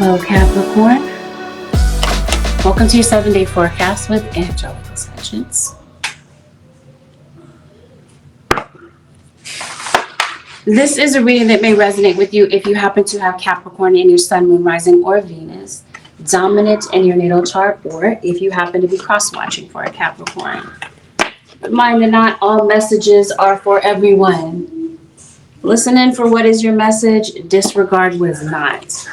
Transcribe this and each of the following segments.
Hello, Capricorn. Welcome to your 7-day forecast with angelic ascensions. This is a reading that may resonate with you if you happen to have Capricorn in your Sun, Moon, Rising, or Venus dominant in your natal chart, or if you happen to be cross-watching for a Capricorn. Mind that not all messages are for everyone. Listen in for what is your message, disregard what is not.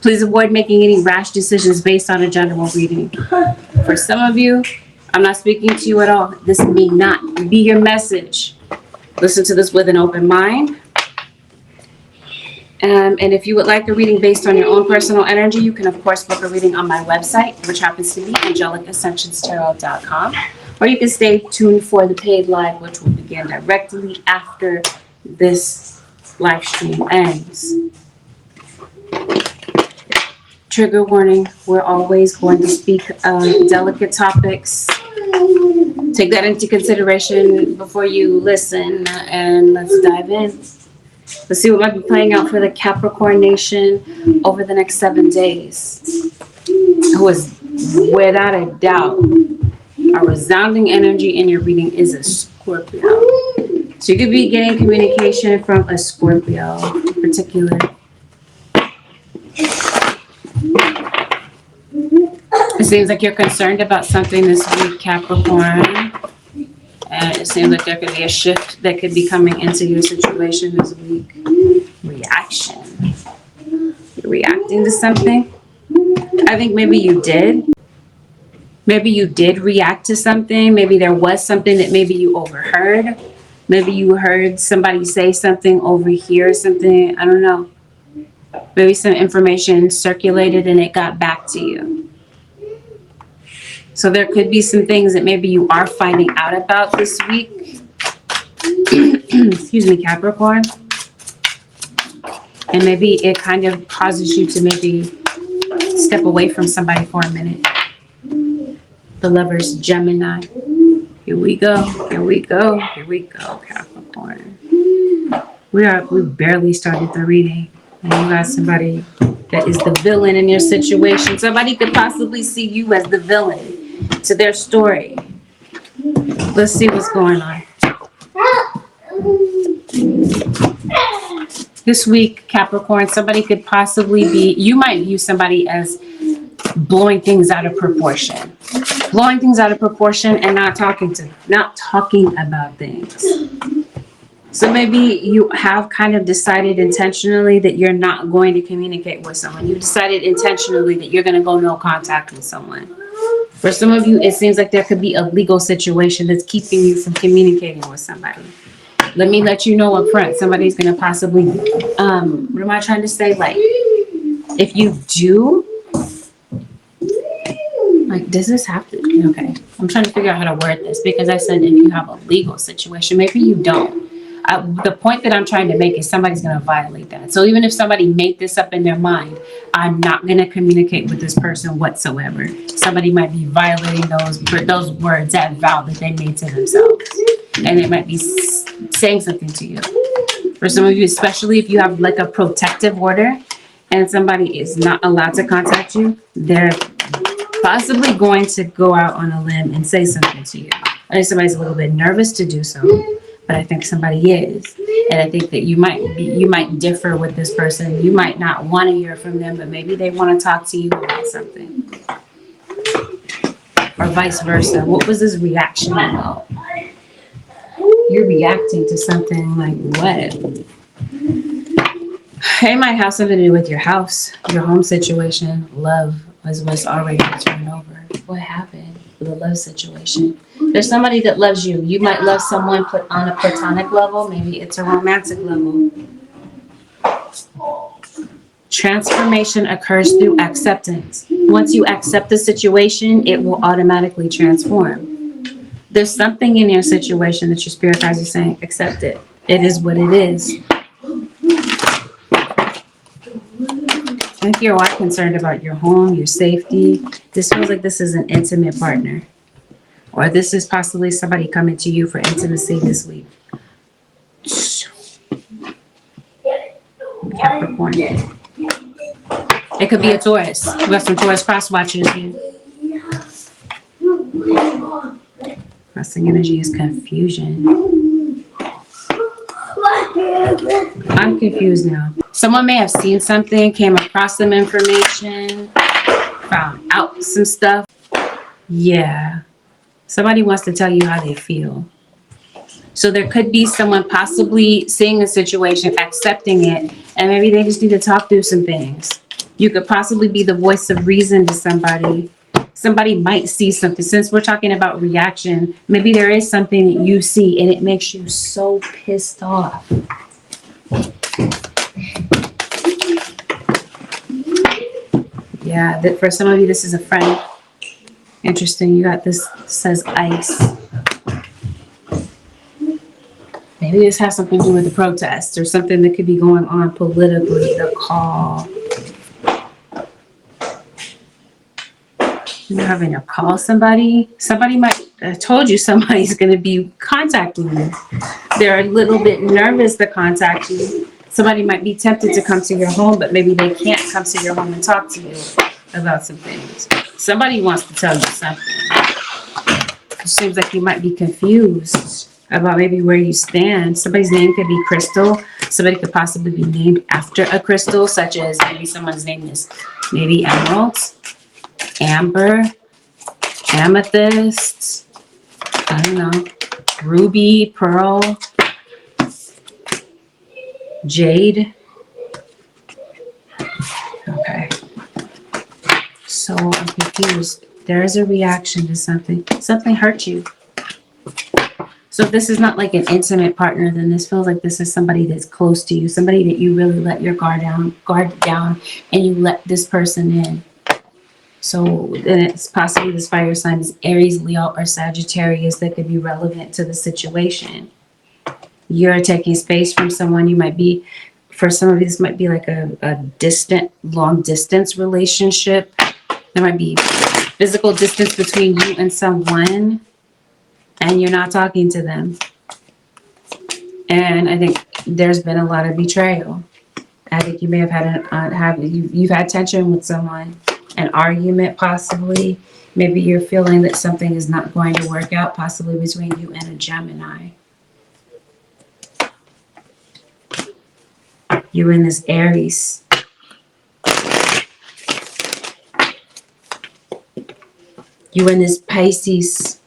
Please avoid making any rash decisions based on a general reading. For some of you, I'm not speaking to you at all. This may not be your message. Listen to this with an open mind. And if you would like a reading based on your own personal energy, you can, of course, book a reading on my website, which happens to be angelicaascensionstarot.com. Or you can stay tuned for the paid live, which will begin directly after this live stream ends. Trigger warning, we're always going to speak of delicate topics. Take that into consideration before you listen, and let's dive in. Let's see what might be playing out for the Capricorn nation over the next 7 days. Who is, without a doubt, a resounding energy in your reading is a Scorpio. So you could be getting communication from a Scorpio in particular. It seems like you're concerned about something this week, Capricorn. And it seems like there could be a shift that could be coming into your situation this week. Reaction. You're reacting to something. I think maybe you did. Maybe you did react to something. Maybe there was something that maybe you overheard. Maybe you heard somebody say something, overhear something. I don't know. Maybe some information circulated and it got back to you. So there could be some things that maybe you are finding out about this week. Excuse me, Capricorn. And maybe it kind of causes you to maybe step away from somebody for a minute. The Lovers, Gemini. Here we go. Here we go. Here we go, Capricorn. We barely started the reading. And you got somebody that is the villain in your situation. Somebody could possibly see you as the villain to their story. Let's see what's going on. This week, Capricorn, somebody could possibly be, you might view somebody as blowing things out of proportion. Blowing things out of proportion and not talking about things. So maybe you have kind of decided intentionally that you're not going to communicate with someone. You decided intentionally that you're going to go no contact with someone. For some of you, it seems like there could be a legal situation that's keeping you from communicating with somebody. Let me let you know up front, somebody's going to possibly, what am I trying to say? Like, if you do, like, does this have to, okay. I'm trying to figure out how to word this because I said if you have a legal situation, maybe you don't. The point that I'm trying to make is somebody's going to violate that. So even if somebody made this up in their mind, I'm not going to communicate with this person whatsoever. Somebody might be violating those words, that vow that they made to themselves. And they might be saying something to you. For some of you, especially if you have like a protective order and somebody is not allowed to contact you, they're possibly going to go out on a limb and say something to you. I think somebody's a little bit nervous to do so. But I think somebody is. And I think that you might differ with this person. You might not want to hear from them, but maybe they want to talk to you about something. Or vice versa. What was this reaction about? You're reacting to something like what? It might have something to do with your house, your home situation. Love was already turned over. What happened with the love situation? There's somebody that loves you. You might love someone put on a platonic level. Maybe it's a romantic level. Transformation occurs through acceptance. Once you accept the situation, it will automatically transform. There's something in your situation that your spirit guides are saying, accept it. It is what it is. I think you're concerned about your home, your safety. This feels like this is an intimate partner. Or this is possibly somebody coming to you for intimacy this week. Capricorn. It could be a Taurus. We got some Taurus cross watchers here. Crossing energy is confusion. I'm confused now. Someone may have seen something, came across some information, found out some stuff. Yeah. Somebody wants to tell you how they feel. So there could be someone possibly seeing a situation, accepting it, and maybe they just need to talk through some things. You could possibly be the voice of reason to somebody. Somebody might see something. Since we're talking about reaction, maybe there is something that you see and it makes you so pissed off. Yeah, for some of you, this is a friend. Interesting. You got this, says ice. Maybe this has something to do with the protests or something that could be going on politically. The call. You're having to call somebody. Somebody might, I told you somebody's going to be contacting you. They're a little bit nervous to contact you. Somebody might be tempted to come to your home, but maybe they can't come to your home and talk to you about some things. Somebody wants to tell you something. It seems like you might be confused about maybe where you stand. Somebody's name could be Crystal. Somebody could possibly be named after a crystal, such as maybe someone's name is maybe Emerald, Amber, Amethyst, I don't know, Ruby, Pearl, Jade. Okay. So I'm confused. There is a reaction to something. Something hurt you. So if this is not like an intimate partner, then this feels like this is somebody that's close to you, somebody that you really let your guard down, and you let this person in. So then it's possibly this fire sign is Aries, Leo, or Sagittarius that could be relevant to the situation. You're taking space from someone. You might be, for some of you, this might be like a distant, long distance relationship. There might be physical distance between you and someone, and you're not talking to them. And I think there's been a lot of betrayal. I think you may have had you've had tension with someone, an argument possibly. Maybe you're feeling that something is not going to work out, possibly between you and a Gemini. You in this Aries. You in this Pisces.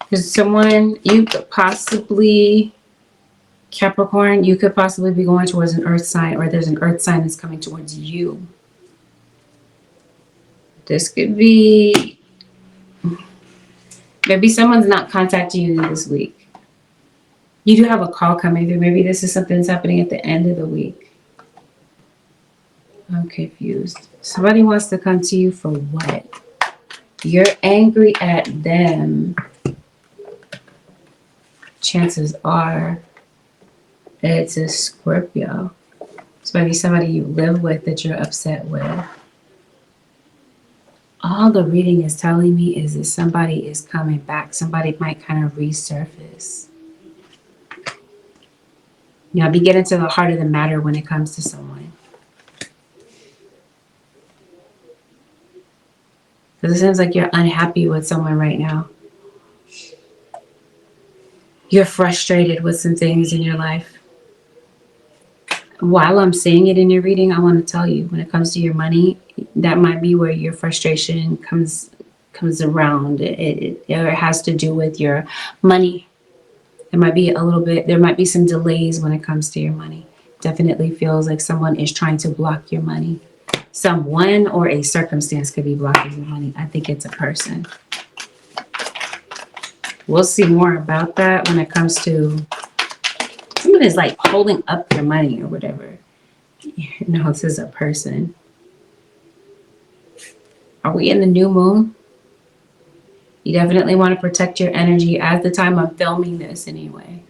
There's someone you could possibly, Capricorn, you could possibly be going towards an earth sign, or there's an earth sign that's coming towards you. This could be, maybe someone's not contacting you this week. You do have a call coming through. Maybe this is something that's happening at the end of the week. I'm confused. Somebody wants to come to you for what? You're angry at them. Chances are it's a Scorpio. It's maybe somebody you live with that you're upset with. All the reading is telling me is that somebody is coming back. Somebody might kind of resurface. You know, be getting to the heart of the matter when it comes to someone. Because it seems like you're unhappy with someone right now. You're frustrated with some things in your life. While I'm saying it in your reading, I want to tell you, when it comes to your money, that might be where your frustration comes around. It has to do with your money. It might be a little bit, there might be some delays when it comes to your money. Definitely feels like someone is trying to block your money. Someone or a circumstance could be blocking your money. I think it's a person. We'll see more about that when it comes to someone is like holding up your money or whatever. No, this is a person. Are we in the new moon? You definitely want to protect your energy at the time I'm filming this anyway.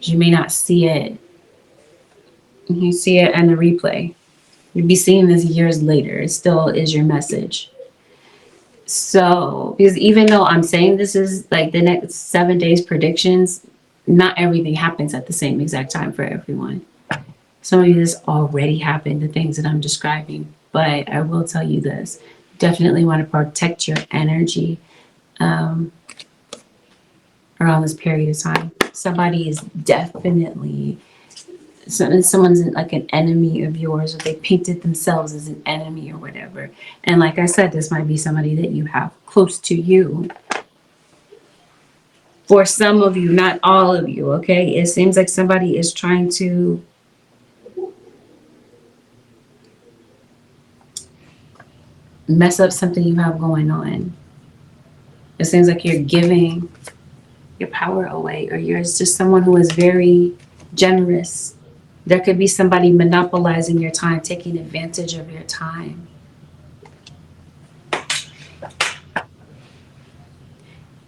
You may not see it. You see it in the replay. You'll be seeing this years later. It still is your message. So, because even though I'm saying this is like the next 7 days predictions, not everything happens at the same exact time for everyone. Some of you, this already happened, the things that I'm describing. But I will tell you this. Definitely want to protect your energy around this period of time. Somebody is definitely, someone's like an enemy of yours, or they painted themselves as an enemy or whatever. And like I said, this might be somebody that you have close to you. For some of you, not all of you, okay? It seems like somebody is trying to mess up something you have going on. It seems like you're giving your power away, or you're just someone who is very generous. There could be somebody monopolizing your time, taking advantage of your time.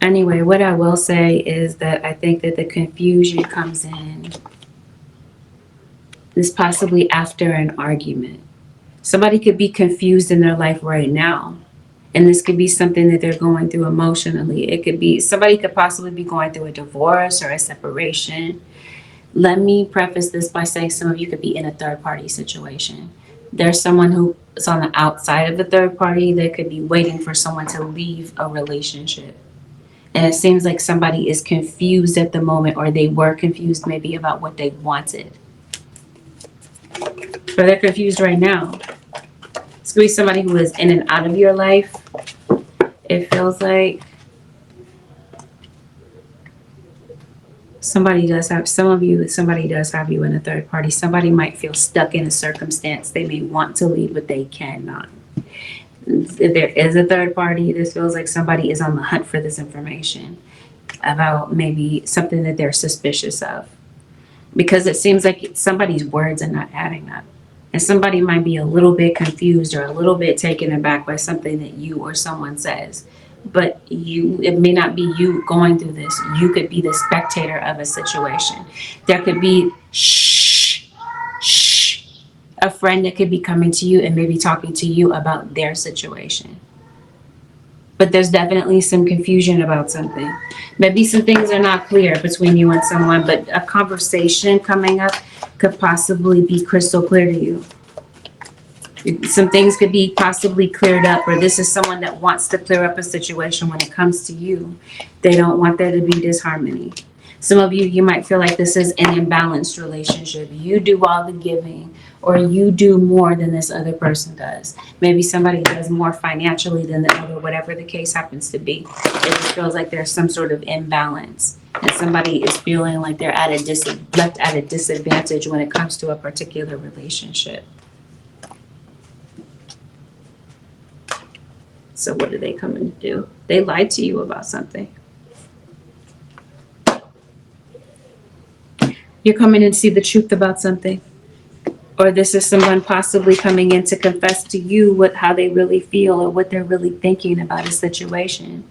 Anyway, what I will say is that I think that the confusion comes in is possibly after an argument. Somebody could be confused in their life right now. And this could be something that they're going through emotionally. It could be somebody could possibly be going through a divorce or a separation. Let me preface this by saying some of you could be in a third party situation. There's someone who is on the outside of the third party that could be waiting for someone to leave a relationship. And it seems like somebody is confused at the moment, or they were confused maybe about what they wanted. But they're confused right now. It's going to be somebody who is in and out of your life. It feels like somebody does have you in a third party. Somebody might feel stuck in a circumstance. They may want to leave, but they cannot. If there is a third party, this feels like somebody is on the hunt for this information about maybe something that they're suspicious of. Because it seems like somebody's words are not adding up. And somebody might be a little bit confused or a little bit taken aback by something that you or someone says. But it may not be you going through this. You could be the spectator of a situation. There could be a friend that could be coming to you and maybe talking to you about their situation. But there's definitely some confusion about something. Maybe some things are not clear between you and someone, but a conversation coming up could possibly be crystal clear to you. Some things could be possibly cleared up, or this is someone that wants to clear up a situation when it comes to you. They don't want there to be disharmony. Some of you might feel like this is an imbalanced relationship. You do all the giving, or you do more than this other person does. Maybe somebody does more financially than the other, whatever the case happens to be. It just feels like there's some sort of imbalance, and somebody is feeling like they're left at a disadvantage when it comes to a particular relationship. So what are they coming to do? They lied to you about something. You're coming in to see the truth about something. Or this is someone possibly coming in to confess to you how they really feel or what they're really thinking about a situation.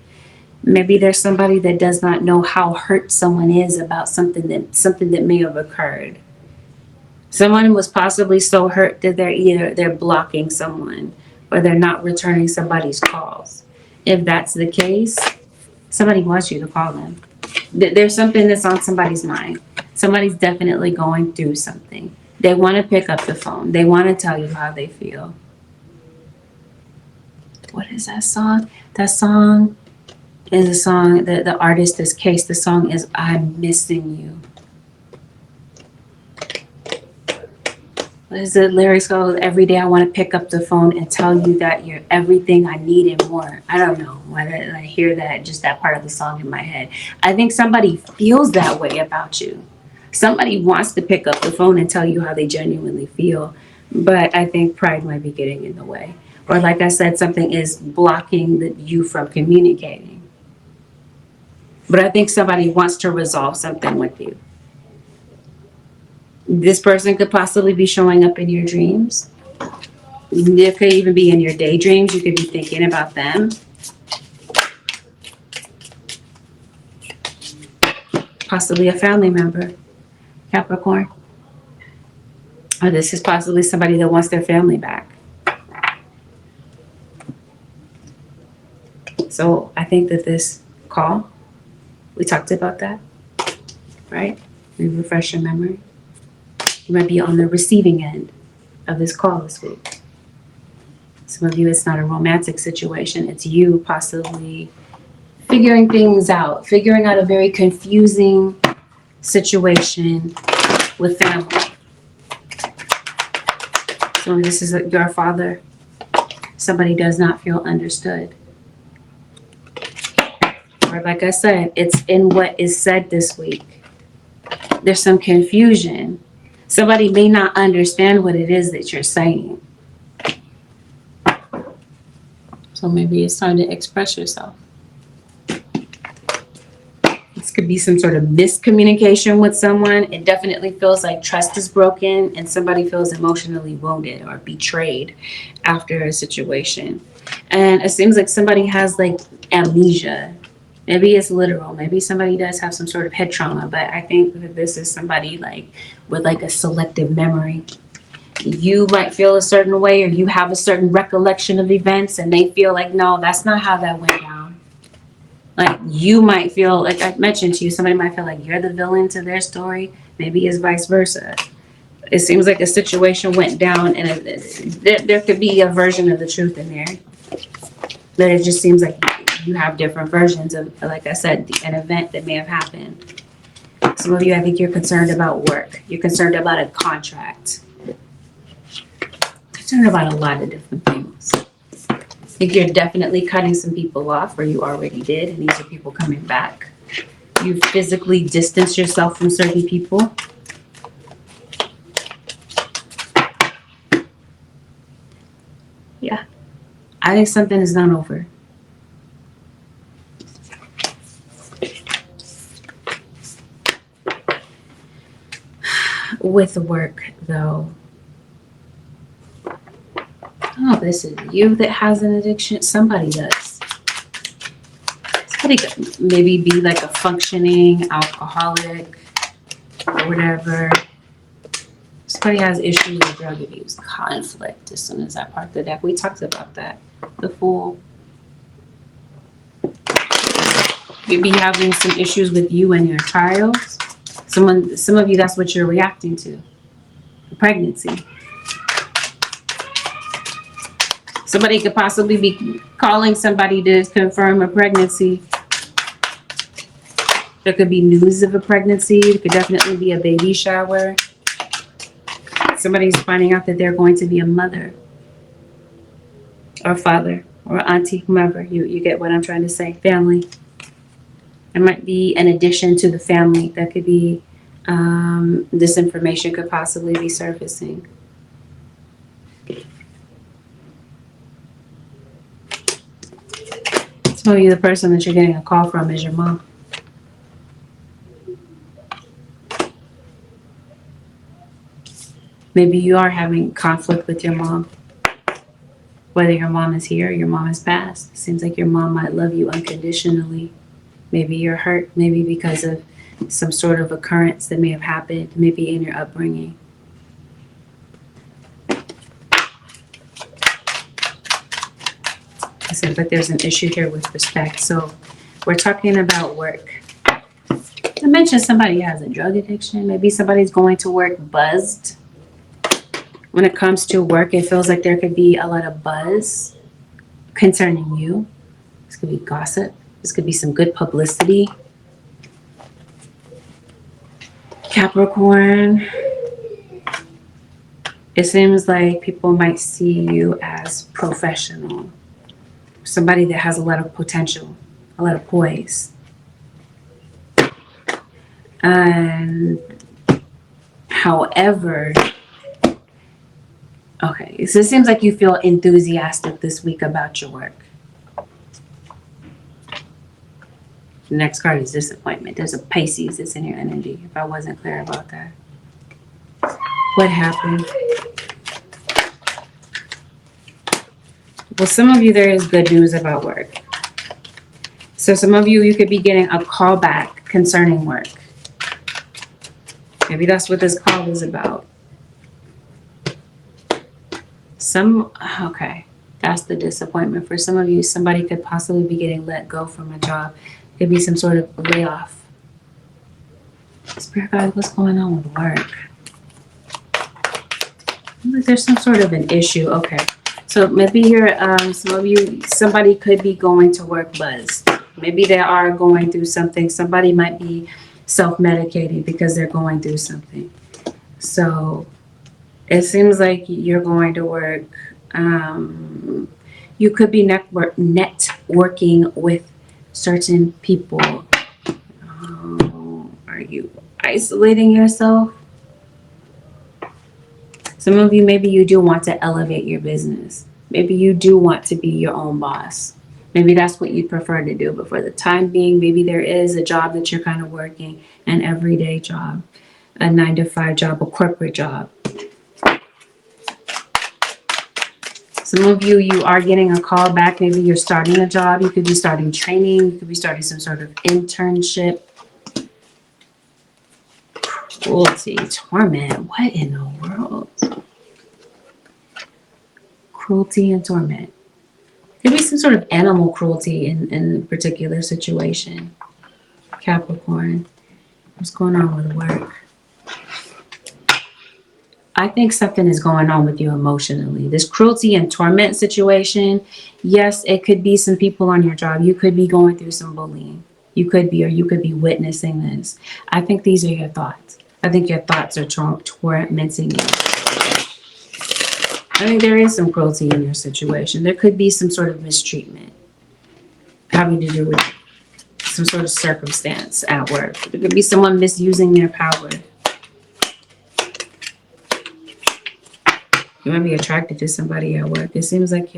Maybe there's somebody that does not know how hurt someone is about something that may have occurred. Someone was possibly so hurt that they're blocking someone, or they're not returning somebody's calls. If that's the case, somebody wants you to call them. There's something that's on somebody's mind. Somebody's definitely going through something. They want to pick up the phone. They want to tell you how they feel. What is that song? That song is a song that the artist is Case. The song is I'm Missing You. What is the lyrics called? Every day I want to pick up the phone and tell you that you're everything I need and more. I don't know whether I hear just that part of the song in my head. I think somebody feels that way about you. Somebody wants to pick up the phone and tell you how they genuinely feel. But I think pride might be getting in the way. Or like I said, something is blocking you from communicating. But I think somebody wants to resolve something with you. This person could possibly be showing up in your dreams. It could even be in your daydreams. You could be thinking about them. Possibly a family member, Capricorn. Or this is possibly somebody that wants their family back. So I think that this call, we talked about that, right? We refresh your memory. You might be on the receiving end of this call this week. Some of you, it's not a romantic situation. It's you possibly figuring things out, figuring out a very confusing situation with family. So this is your father. Somebody does not feel understood. Or like I said, it's in what is said this week. There's some confusion. Somebody may not understand what it is that you're saying. So maybe it's time to express yourself. This could be some sort of miscommunication with someone. It definitely feels like trust is broken and somebody feels emotionally wounded or betrayed after a situation. And it seems like somebody has like amnesia. Maybe it's literal. Maybe somebody does have some sort of head trauma, but I think that this is somebody like with like a selective memory. You might feel a certain way, or you have a certain recollection of events and they feel like, no, that's not how that went down. Like you might feel, like I mentioned to you, somebody might feel like you're the villain to their story. Maybe it's vice versa. It seems like a situation went down and there could be a version of the truth in there. But it just seems like you have different versions of, like I said, an event that may have happened. Some of you, I think you're concerned about work. You're concerned about a contract. Concerned about a lot of different things. I think you're definitely cutting some people off, or you already did, and these are people coming back. You physically distance yourself from certain people. Yeah. I think something is not over. With work, though, I don't know if this is you that has an addiction. Somebody does. Somebody could maybe be like a functioning alcoholic or whatever. Somebody has issues with drug abuse, conflict. As soon as I part the deck, we talked about that. The Fool. You'd be having some issues with you and your child. Some of you, that's what you're reacting to. Pregnancy. Somebody could possibly be calling somebody to confirm a pregnancy. There could be news of a pregnancy. There could definitely be a baby shower. Somebody's finding out that they're going to be a mother or father or auntie, whomever. You get what I'm trying to say. Family. It might be an addition to the family. That could be, this information could possibly be surfacing. So you, the person that you're getting a call from is your mom. Maybe you are having conflict with your mom. Whether your mom is here or your mom is passed. It seems like your mom might love you unconditionally. Maybe you're hurt, maybe because of some sort of occurrence that may have happened, maybe in your upbringing. I said, but there's an issue here with respect. So we're talking about work. I mentioned somebody has a drug addiction. Maybe somebody's going to work buzzed. When it comes to work, it feels like there could be a lot of buzz concerning you. This could be gossip. This could be some good publicity. Capricorn. It seems like people might see you as professional. Somebody that has a lot of potential, a lot of poise. And however, okay, so it seems like you feel enthusiastic this week about your work. The next card is disappointment. There's a Pisces that's in your energy, if I wasn't clear about that. What happened? Well, some of you, there is good news about work. So some of you, you could be getting a call back concerning work. Maybe that's what this call is about. Okay, that's the disappointment. For some of you, somebody could possibly be getting let go from a job. Could be some sort of layoff. Spirit guide, what's going on with work? There's some sort of an issue. Okay. So maybe you're, some of you, somebody could be going to work buzzed. Maybe they are going through something. Somebody might be self-medicating because they're going through something. So it seems like you're going to work. You could be networking with certain people. Are you isolating yourself? Some of you, maybe you do want to elevate your business. Maybe you do want to be your own boss. Maybe that's what you'd prefer to do. But for the time being, maybe there is a job that you're kind of working, an everyday job, a 9-to-5 job, a corporate job. Some of you, you are getting a call back. Maybe you're starting a job. You could be starting training. You could be starting some sort of internship. Cruelty, torment. What in the world? Cruelty and torment. Could be some sort of animal cruelty in a particular situation. Capricorn. What's going on with work? I think something is going on with you emotionally. This cruelty and torment situation, yes, it could be some people on your job. You could be going through some bullying. You could be, or you could be witnessing this. I think these are your thoughts. I think your thoughts are tormenting you. I think there is some cruelty in your situation. There could be some sort of mistreatment having to do with some sort of circumstance at work. There could be someone misusing their power. You might be attracted to somebody at work. It seems like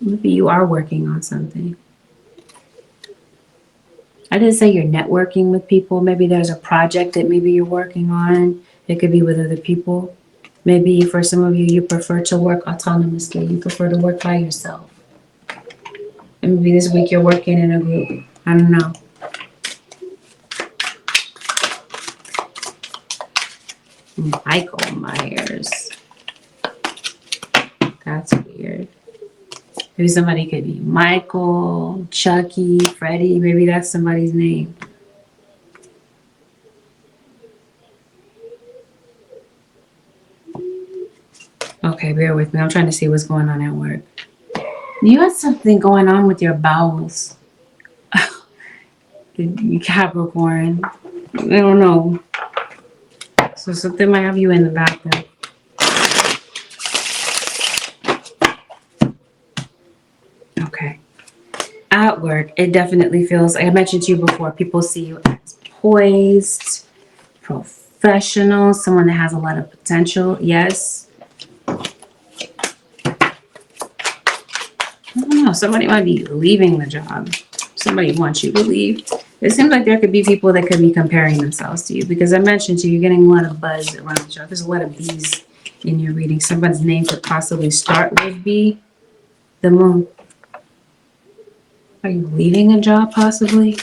maybe you are working on something. I didn't say you're networking with people. Maybe there's a project that maybe you're working on. It could be with other people. Maybe for some of you, you prefer to work autonomously. You prefer to work by yourself. And maybe this week you're working in a group. I don't know. Michael Myers. That's weird. Maybe somebody could be Michael, Chucky, Freddie. Maybe that's somebody's name. Okay, bear with me. I'm trying to see what's going on at work. You had something going on with your bowels. Capricorn. I don't know. So something might have you in the bathroom. Okay. At work, it definitely feels, like I mentioned to you before, people see you as poised, professional, someone that has a lot of potential. Yes. I don't know. Somebody might be leaving the job. Somebody wants you to leave. It seems like there could be people that could be comparing themselves to you, because I mentioned to you, you're getting a lot of buzz around the job. There's a lot of B's in your reading. Somebody's name could possibly start with B. The moon. Are you leaving a job possibly?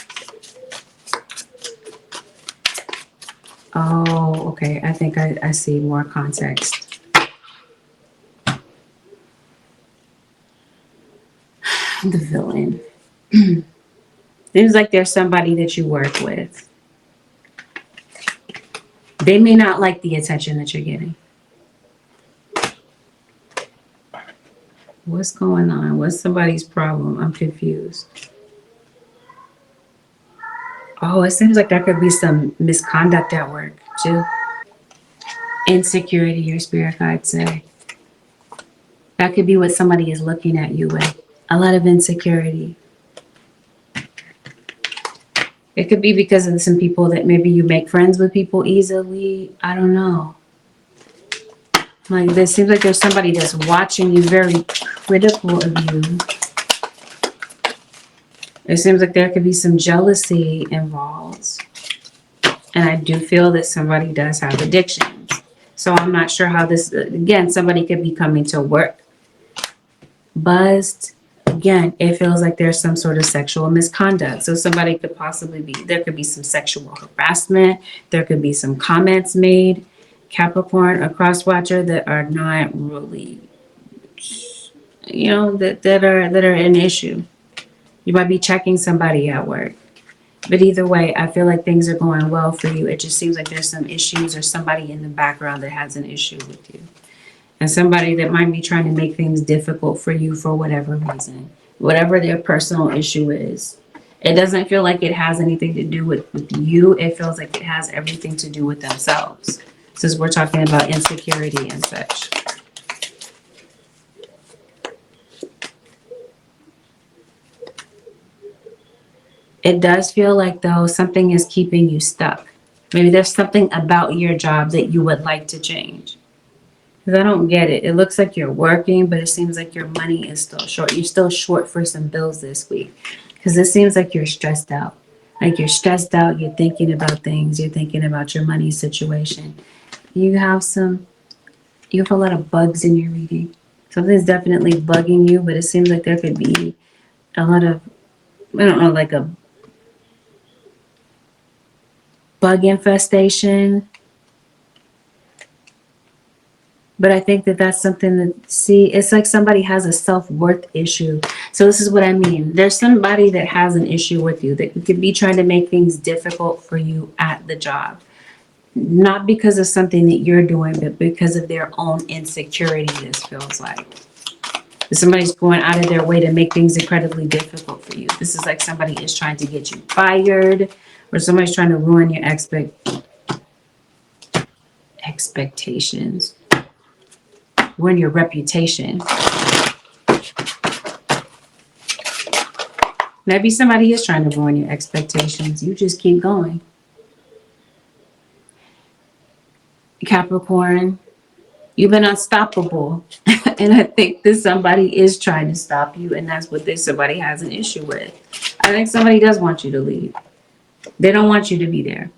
Oh, okay. I think I see more context. The villain. Seems like there's somebody that you work with. They may not like the attention that you're getting. What's going on? What's somebody's problem? I'm confused. Oh, it seems like there could be some misconduct at work too. Insecurity, your spirit guide say. That could be what somebody is looking at you with. A lot of insecurity. It could be because of some people that maybe you make friends with people easily. I don't know. Like, this seems like there's somebody that's watching you, very critical of you. It seems like there could be some jealousy involved. And I do feel that somebody does have addictions. So I'm not sure how this, again, somebody could be coming to work buzzed. Again, it feels like there's some sort of sexual misconduct. So somebody could possibly be, there could be some sexual harassment. There could be some comments made. Capricorn, a cross watcher, that are not really, you know, that are an issue. You might be checking somebody at work. But either way, I feel like things are going well for you. It just seems like there's some issues or somebody in the background that has an issue with you. And somebody that might be trying to make things difficult for you for whatever reason, whatever their personal issue is. It doesn't feel like it has anything to do with you. It feels like it has everything to do with themselves, since we're talking about insecurity and such. It does feel like, though, something is keeping you stuck. Maybe there's something about your job that you would like to change. Because I don't get it. It looks like you're working, but it seems like your money is still short. You're still short for some bills this week. Because it seems like you're stressed out. Like you're stressed out, you're thinking about things, you're thinking about your money situation. You have a lot of bugs in your reading. Something's definitely bugging you, but it seems like there could be a lot of, I don't know, like a bug infestation. But I think that that's something that, see, it's like somebody has a self-worth issue. So this is what I mean. There's somebody that has an issue with you that could be trying to make things difficult for you at the job. Not because of something that you're doing, but because of their own insecurity, this feels like. Somebody's going out of their way to make things incredibly difficult for you. This is like somebody is trying to get you fired, or somebody's trying to ruin your expectations, ruin your reputation. Maybe somebody is trying to ruin your expectations. You just keep going. Capricorn, you've been unstoppable. And I think that somebody is trying to stop you, and that's what this somebody has an issue with. I think somebody does want you to leave. They don't want you to be there.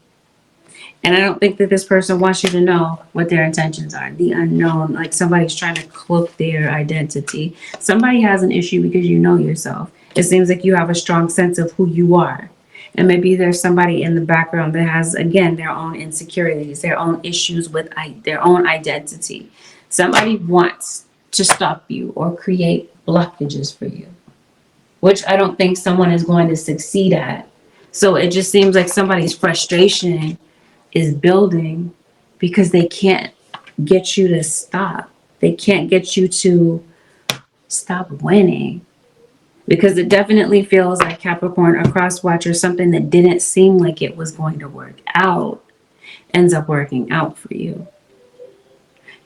And I don't think that this person wants you to know what their intentions are. The unknown, like somebody's trying to cloak their identity. Somebody has an issue because you know yourself. It seems like you have a strong sense of who you are. And maybe there's somebody in the background that has, again, their own insecurities, their own issues with their own identity. Somebody wants to stop you or create blockages for you, which I don't think someone is going to succeed at. So it just seems like somebody's frustration is building because they can't get you to stop. They can't get you to stop winning. Because it definitely feels like, Capricorn, a cross watcher, something that didn't seem like it was going to work out ends up working out for you.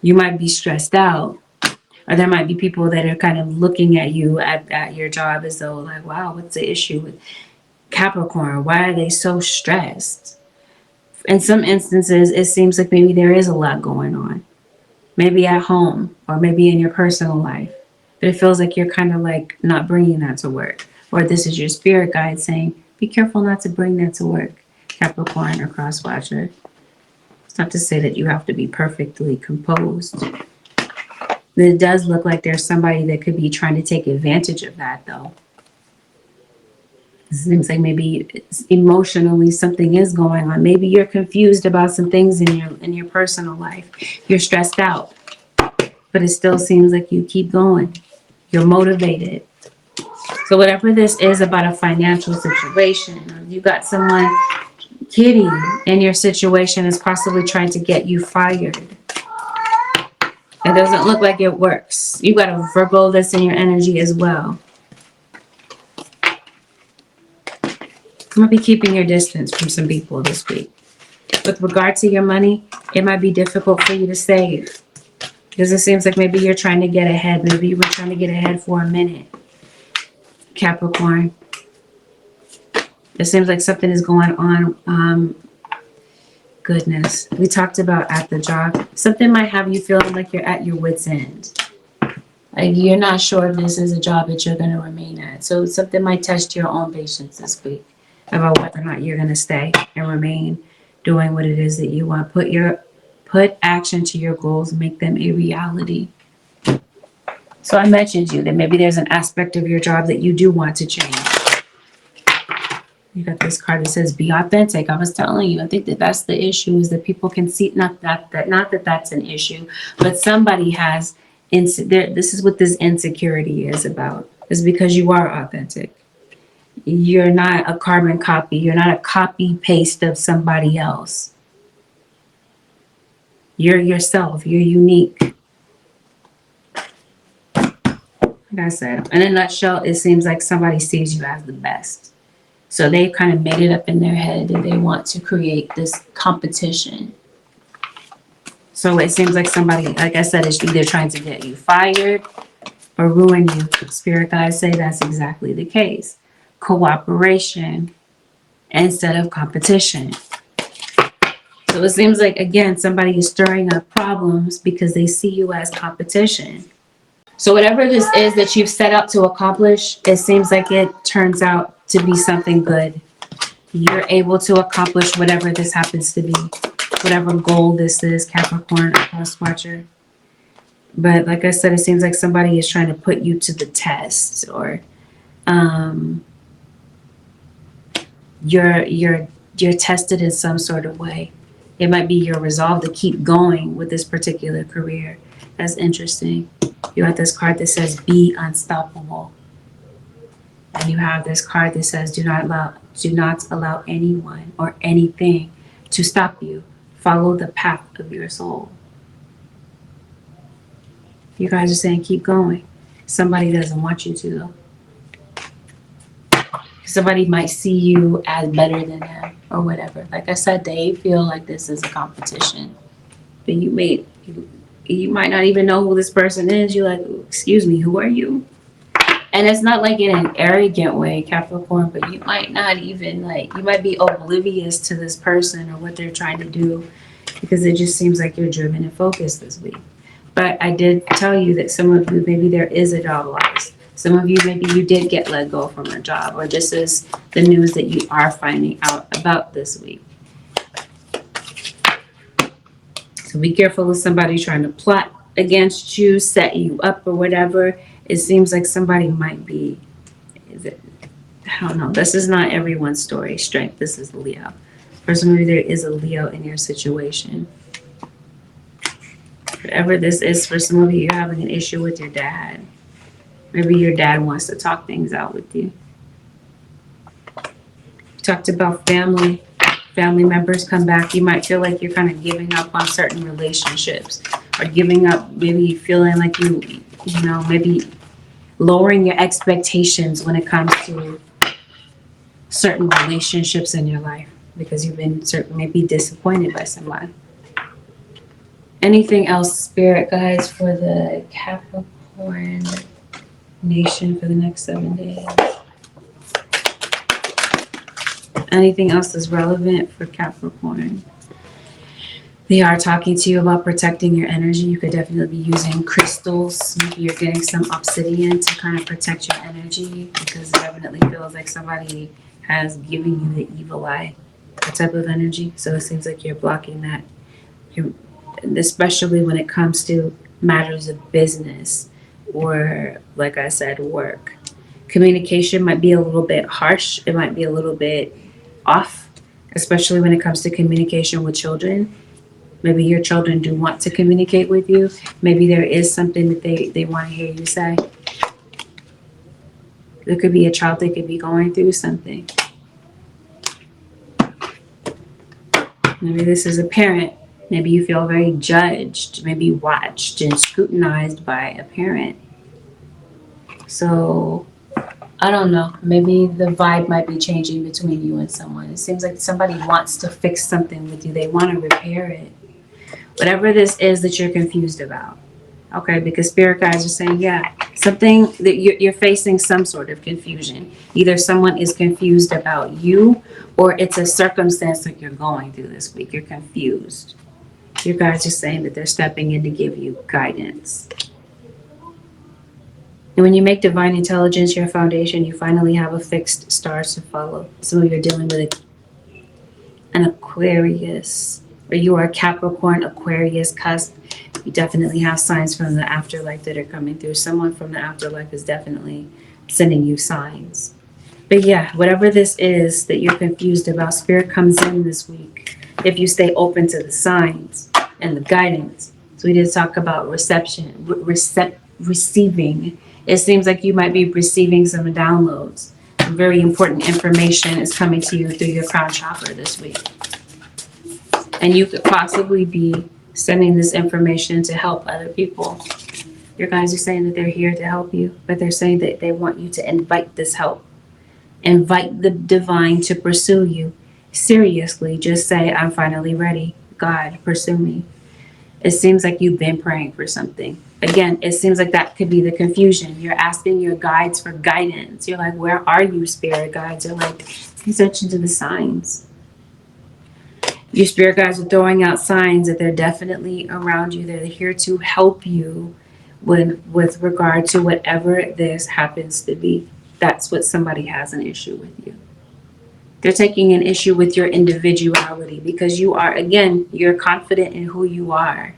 You might be stressed out, or there might be people that are kind of looking at you at your job as though like, wow, what's the issue with Capricorn? Why are they so stressed? In some instances, it seems like maybe there is a lot going on. Maybe at home or maybe in your personal life. But it feels like you're kind of like not bringing that to work. Or this is your spirit guide saying, be careful not to bring that to work, Capricorn or cross watcher. It's not to say that you have to be perfectly composed. It does look like there's somebody that could be trying to take advantage of that, though. It seems like maybe emotionally something is going on. Maybe you're confused about some things in your personal life. You're stressed out, but it still seems like you keep going. You're motivated. So whatever this is about a financial situation, you got someone, Kitty, in your situation is possibly trying to get you fired. It doesn't look like it works. You got a Virgo that's in your energy as well. You might be keeping your distance from some people this week. With regard to your money, it might be difficult for you to save. Because it seems like maybe you're trying to get ahead. Maybe you were trying to get ahead for a minute. Capricorn. It seems like something is going on. Goodness. We talked about at the job. Something might have you feeling like you're at your wit's end. Like you're not sure if this is a job that you're going to remain at. So something might test your own patience this week about whether or not you're going to stay and remain doing what it is that you want. Put action to your goals, make them a reality. So I mentioned you that maybe there's an aspect of your job that you do want to change. You got this card that says be authentic. I was telling you, I think that that's the issue, is that people can see, not that that's an issue, but somebody has, this is what this insecurity is about. It's because you are authentic. You're not a carbon copy. You're not a copy paste of somebody else. You're yourself. You're unique. Like I said, in a nutshell, it seems like somebody sees you as the best. So they kind of made it up in their head that they want to create this competition. So it seems like somebody, like I said, is either trying to get you fired or ruin you. Spirit guides say that's exactly the case. Cooperation instead of competition. So it seems like, again, somebody is stirring up problems because they see you as competition. So whatever this is that you've set out to accomplish, it seems like it turns out to be something good. You're able to accomplish whatever this happens to be, whatever goal this is, Capricorn or Cross Watcher. But like I said, it seems like somebody is trying to put you to the test, or you're tested in some sort of way. It might be your resolve to keep going with this particular career. That's interesting. You have this card that says be unstoppable. And you have this card that says do not allow anyone or anything to stop you. Follow the path of your soul. You guys are saying keep going. Somebody doesn't want you to, though. Somebody might see you as better than them or whatever. Like I said, they feel like this is a competition. But you might not even know who this person is. You're like, excuse me, who are you? And it's not like in an arrogant way, Capricorn, but you might not even you might be oblivious to this person or what they're trying to do, because it just seems like you're driven and focused this week. But I did tell you that some of you, maybe there is a job loss. Some of you, maybe you did get let go from a job, or this is the news that you are finding out about this week. So be careful of somebody trying to plot against you, set you up or whatever. It seems like somebody might be, I don't know. This is not everyone's story. Strength. This is Leo. For some of you, there is a Leo in your situation. Whatever this is, for some of you, you're having an issue with your dad. Maybe your dad wants to talk things out with you. Talked about family members come back. You might feel like you're kind of giving up on certain relationships, or giving up, maybe feeling like you know, maybe lowering your expectations when it comes to certain relationships in your life, because you've been maybe disappointed by somebody. Anything else, Spirit guides, for the Capricorn nation for the next 7 days? Anything else is relevant for Capricorn? They are talking to you about protecting your energy. You could definitely be using crystals. Maybe you're getting some obsidian to kind of protect your energy, because it definitely feels like somebody has given you the evil eye, that type of energy. So it seems like you're blocking that. Especially when it comes to matters of business or, like I said, work. Communication might be a little bit harsh. It might be a little bit off, especially when it comes to communication with children. Maybe your children do want to communicate with you. Maybe there is something that they want to hear you say. There could be a child that could be going through something. Maybe this is a parent. Maybe you feel very judged, maybe watched and scrutinized by a parent. So, I don't know. Maybe the vibe might be changing between you and someone. It seems like somebody wants to fix something with you. They want to repair it. Whatever this is that you're confused about. Okay, because spirit guides are saying, yeah, something that you're facing some sort of confusion. Either someone is confused about you, or it's a circumstance that you're going through this week. You're confused. Your guides are saying that they're stepping in to give you guidance. And when you make divine intelligence your foundation, you finally have a fixed stars to follow. Some of you are dealing with an Aquarius, or you are a Capricorn, Aquarius cusp. You definitely have signs from the afterlife that are coming through. Someone from the afterlife is definitely sending you signs. But yeah, whatever this is that you're confused about, Spirit comes in this week if you stay open to the signs and the guidance. So we did talk about receiving. It seems like you might be receiving some downloads. Some very important information is coming to you through your crown chakra this week. And you could possibly be sending this information to help other people. Your guys are saying that they're here to help you, but they're saying that they want you to invite this help. Invite the divine to pursue you. Seriously, just say, I'm finally ready. God, pursue me. It seems like you've been praying for something. Again, it seems like that could be the confusion. You're asking your guides for guidance. You're like, where are you, spirit guides? You're like, pay attention to the signs. Your spirit guides are throwing out signs that they're definitely around you. They're here to help you with regard to whatever this happens to be. That's what somebody has an issue with you. They're taking an issue with your individuality because you are, again, you're confident in who you are.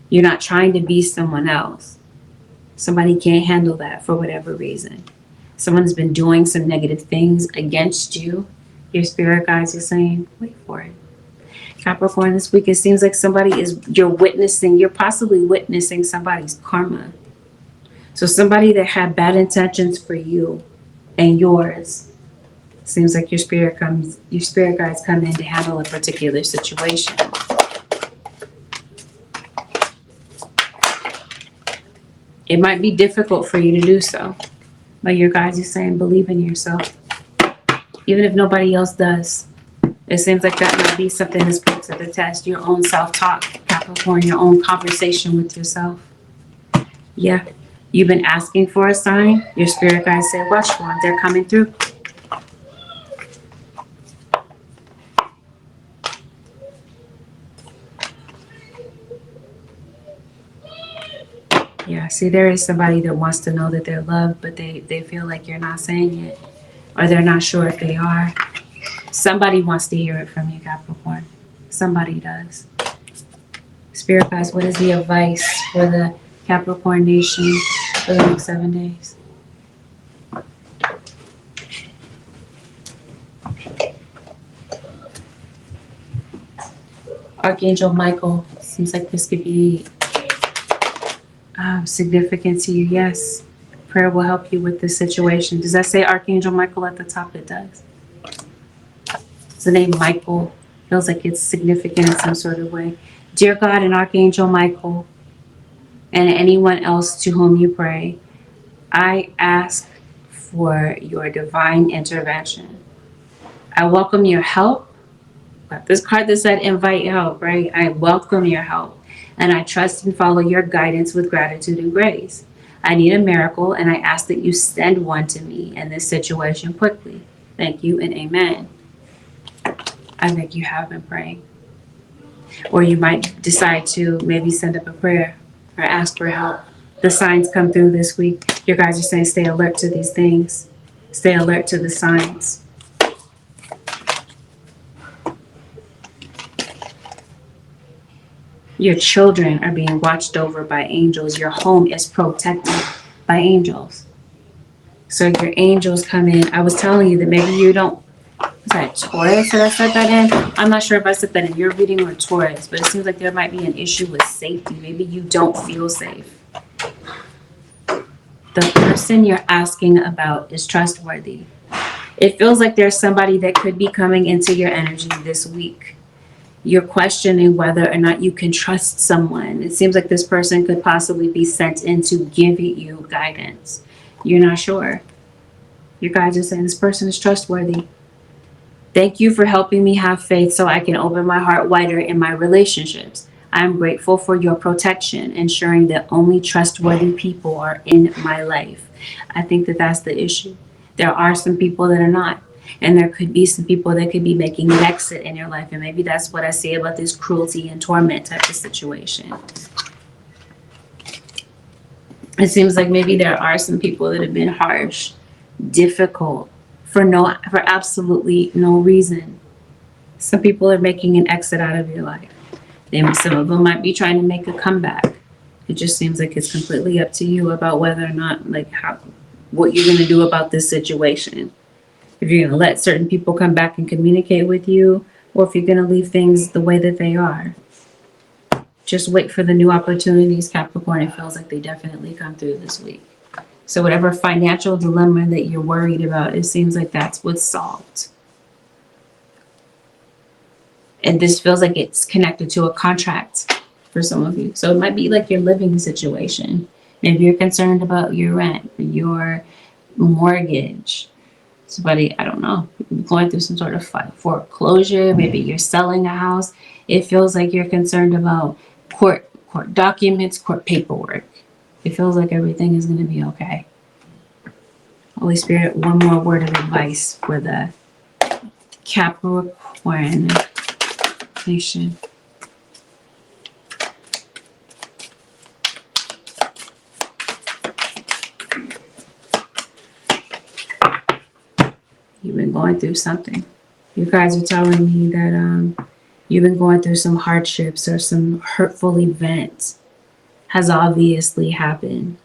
You're not trying to be someone else. Somebody can't handle that for whatever reason. Someone's been doing some negative things against you. Your spirit guides are saying, wait for it. Capricorn, this week, it seems like you're possibly witnessing somebody's karma. So somebody that had bad intentions for you and yours. Seems like your spirit guides come in to handle a particular situation. It might be difficult for you to do so, but your guides are saying, believe in yourself. Even if nobody else does. It seems like that might be something that's put to the test. Your own self-talk, Capricorn, your own conversation with yourself. Yeah, you've been asking for a sign. Your spirit guides say, watch for them. They're coming through. Yeah, see, there is somebody that wants to know that they're loved, but they feel like you're not saying it, or they're not sure if they are. Somebody wants to hear it from you, Capricorn. Somebody does. Spirit guides, what is the advice for the Capricorn nation for the next 7 days? Archangel Michael, seems like this could be significant to you. Yes, prayer will help you with this situation. Does that say Archangel Michael at the top? It does. The name Michael feels like it's significant in some sort of way. Dear God and Archangel Michael and anyone else to whom you pray, I ask for your divine intervention. I welcome your help. Got this card that said invite help, right? I welcome your help and I trust and follow your guidance with gratitude and grace. I need a miracle and I ask that you send one to me in this situation quickly. Thank you and amen. I think you have been praying. Or you might decide to maybe send up a prayer or ask for help. The signs come through this week. Your guys are saying stay alert to these things. Stay alert to the signs. Your children are being watched over by angels. Your home is protected by angels. So your angels come in. I was telling you that maybe you don't. Was that Taurus that I said that in? I'm not sure if I said that in your reading or Taurus, but it seems like there might be an issue with safety. Maybe you don't feel safe. The person you're asking about is trustworthy. It feels like there's somebody that could be coming into your energy this week. You're questioning whether or not you can trust someone. It seems like this person could possibly be sent in to give you guidance. You're not sure. Your guides are saying this person is trustworthy. Thank you for helping me have faith so I can open my heart wider in my relationships. I am grateful for your protection, ensuring that only trustworthy people are in my life. I think that that's the issue. There are some people that are not. And there could be some people that could be making an exit in your life. And maybe that's what I see about this cruelty and torment type of situation. It seems like maybe there are some people that have been harsh, difficult, for absolutely no reason. Some people are making an exit out of your life. Some of them might be trying to make a comeback. It just seems like it's completely up to you about whether or not, what you're going to do about this situation. If you're going to let certain people come back and communicate with you, or if you're going to leave things the way that they are. Just wait for the new opportunities, Capricorn. It feels like they definitely come through this week. So whatever financial dilemma that you're worried about, it seems like that's what's solved. And this feels like it's connected to a contract for some of you. So it might be like your living situation. Maybe you're concerned about your rent, your mortgage. Somebody, I don't know, going through some sort of foreclosure. Maybe you're selling a house. It feels like you're concerned about court documents, court paperwork. It feels like everything is going to be okay. Holy Spirit, one more word of advice for the Capricorn nation. You've been going through something. You guys are telling me that you've been going through some hardships or some hurtful events has obviously happened.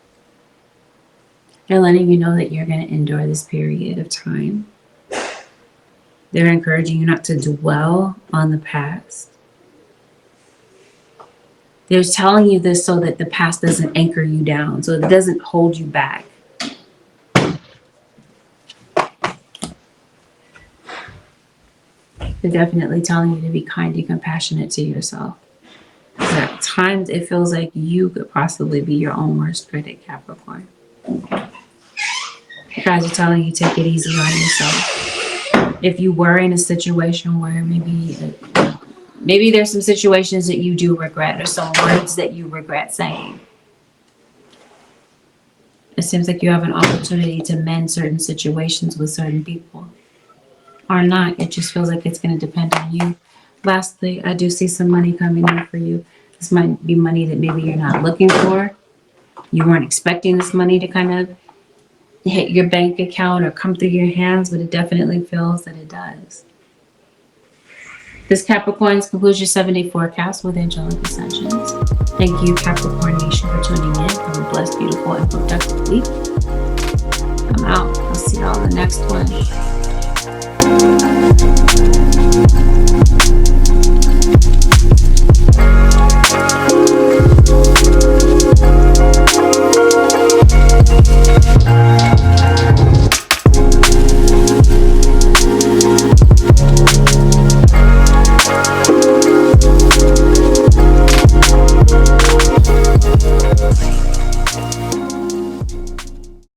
They're letting you know that you're going to endure this period of time. They're encouraging you not to dwell on the past. They're telling you this so that the past doesn't anchor you down, so it doesn't hold you back. They're definitely telling you to be kind and compassionate to yourself. At times, it feels like you could possibly be your own worst critic, Capricorn. You guys are telling you take it easy on yourself. If you were in a situation where maybe there's some situations that you do regret or some words that you regret saying. It seems like you have an opportunity to mend certain situations with certain people. Or not. It just feels like it's going to depend on you. Lastly, I do see some money coming in for you. This might be money that maybe you're not looking for. You weren't expecting this money to kind of hit your bank account or come through your hands, but it definitely feels that it does. This Capricorn's concludes your 7-day forecast with angelic ascensions. Thank you, Capricorn Nation, for tuning in. Have a blessed, beautiful, and productive week. I'm out. I'll see y'all in the next one.